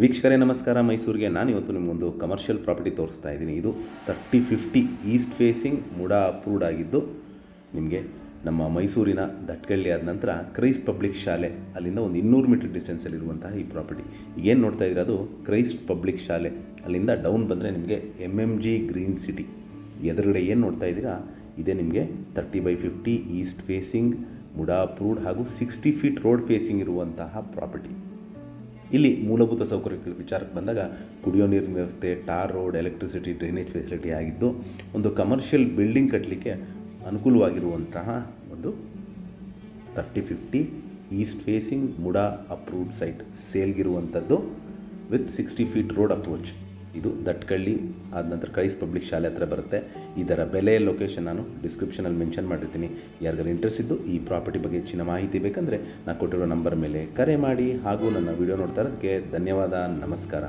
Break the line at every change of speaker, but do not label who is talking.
ವೀಕ್ಷಕರೇ ನಮಸ್ಕಾರ. ಮೈಸೂರಿಗೆ ನಾನು ಇವತ್ತು ನಿಮಗೊಂದು ಕಮರ್ಷಿಯಲ್ ಪ್ರಾಪರ್ಟಿ ತೋರಿಸ್ತಾ ಇದ್ದೀನಿ. ಇದು 3050 ಈಸ್ಟ್ ಫೇಸಿಂಗ್ ಮುಡಾ ಅಪ್ರೂವ್ಡ್ ಆಗಿದ್ದು ನಿಮಗೆ ನಮ್ಮ ಮೈಸೂರಿನ ದಟ್ಕಳ್ಳಿ ಆದ ನಂತರ ಕ್ರೈಸ್ಟ್ ಪಬ್ಲಿಕ್ ಶಾಲೆ ಅಲ್ಲಿಂದ ಒಂದು 200 ಮೀಟರ್ ಡಿಸ್ಟೆನ್ಸಲ್ಲಿರುವಂತಹ ಈ ಪ್ರಾಪರ್ಟಿ. ಏನು ನೋಡ್ತಾ ಇದ್ದೀರ ಅದು ಕ್ರೈಸ್ಟ್ ಪಬ್ಲಿಕ್ ಶಾಲೆ. ಅಲ್ಲಿಂದ ಡೌನ್ ಬಂದರೆ ನಿಮಗೆ MMG ಗ್ರೀನ್ ಸಿಟಿ ಎದುರುಗಡೆ ಏನು ನೋಡ್ತಾ ಇದ್ದೀರಾ ಇದೇ ನಿಮಗೆ 30/50 ಈಸ್ಟ್ ಫೇಸಿಂಗ್ ಮುಡಾ ಅಪ್ರೂವ್ಡ್ ಹಾಗೂ 60 ಫೀಟ್ ರೋಡ್ ಫೇಸಿಂಗ್ ಇರುವಂತಹ ಪ್ರಾಪರ್ಟಿ. ಇಲ್ಲಿ ಮೂಲಭೂತ ಸೌಕರ್ಯಗಳ ವಿಚಾರಕ್ಕೆ ಬಂದಾಗ ಕುಡಿಯೋ ನೀರಿನ ವ್ಯವಸ್ಥೆ, tar road, electricity, drainage facility ಆಗಿದ್ದು ಒಂದು ಕಮರ್ಷಿಯಲ್ ಬಿಲ್ಡಿಂಗ್ ಕಟ್ಟಲಿಕ್ಕೆ ಅನುಕೂಲವಾಗಿರುವಂತಹ ಒಂದು 3050 east facing MUDA approved site ಸೇಲ್ಗಿರುವಂಥದ್ದು ವಿತ್ 60 ಫೀಟ್ ರೋಡ್ ಅಪ್ರೋಚ್. ಇದು ದಟ್ಕಳ್ಳಿ ಆದ ನಂತರ ಕ್ರೈಸ್ಟ್ ಪಬ್ಲಿಕ್ ಶಾಲೆ ಹತ್ರ ಬರುತ್ತೆ. ಇದರ ಬೆಲೆ ಲೊಕೇಶನ್ ನಾನು ಡಿಸ್ಕ್ರಿಪ್ಷನಲ್ಲಿ ಮೆನ್ಷನ್ ಮಾಡಿರ್ತೀನಿ. ಯಾರಿಗಾರು ಇಂಟ್ರೆಸ್ಟ್ ಇದ್ದು ಈ ಪ್ರಾಪರ್ಟಿ ಬಗ್ಗೆ ಹೆಚ್ಚಿನ ಮಾಹಿತಿ ಬೇಕಂದರೆ ನಾನು ಕೊಟ್ಟಿರೋ ನಂಬರ್ ಮೇಲೆ ಕರೆ ಮಾಡಿ. ಹಾಗೂ ನನ್ನ ವಿಡಿಯೋ ನೋಡ್ತಾ ಇರೋದಕ್ಕೆ ಧನ್ಯವಾದ. ನಮಸ್ಕಾರ.